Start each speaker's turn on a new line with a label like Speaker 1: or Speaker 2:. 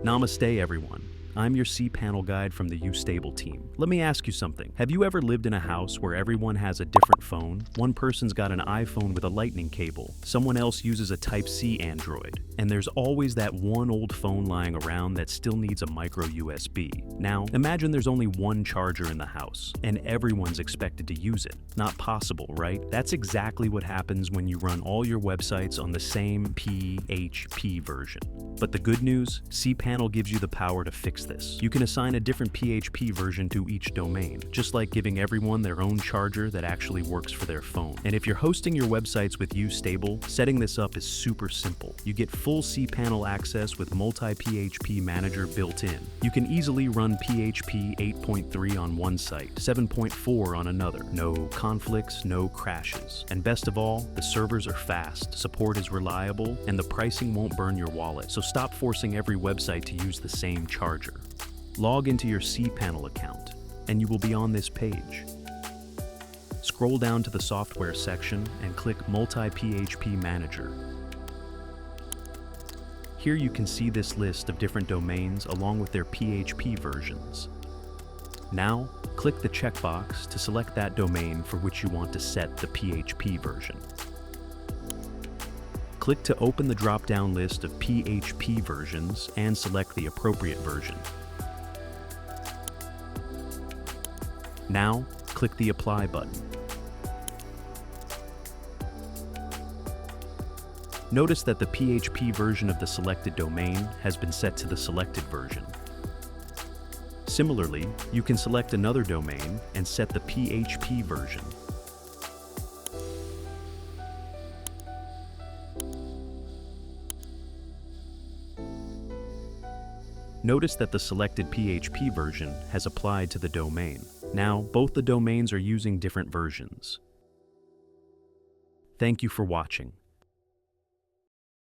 Speaker 1: Namaste, everyone. I'm your cPanel guide from the YouStable team. Let me ask you something. Have you ever lived in a house where everyone has a different phone? One person's got an iPhone with a lightning cable, someone else uses a Type-C Android, and there's always that one old phone lying around that still needs a micro USB. Now, imagine there's only one charger in the house, and everyone's expected to use it. Not possible, right? That's exactly what happens when you run all your websites on the same PHP version. But the good news, cPanel gives you the power to fix this. You can assign a different PHP version to each domain, just like giving everyone their own charger that actually works for their phone. And if you're hosting your websites with YouStable, setting this up is super simple. You get full cPanel access with multi-PHP manager built in. You can easily run PHP 8.3 on one site, 7.4 on another. No conflicts, no crashes. And best of all, the servers are fast, support is reliable, and the pricing won't burn your wallet. So stop forcing every website to use the same charger. Log into your cPanel account, and you will be on this page. Scroll down to the software section and click Multi-PHP Manager. Here you can see this list of different domains along with their PHP versions. Now, click the checkbox to select that domain for which you want to set the PHP version. Click to open the drop-down list of PHP versions and select the appropriate version. Now, click the Apply button. Notice that the PHP version of the selected domain has been set to the selected version. Similarly, you can select another domain and set the PHP version. Notice that the selected PHP version has applied to the domain. Now, both the domains are using different versions. Thank you for watching.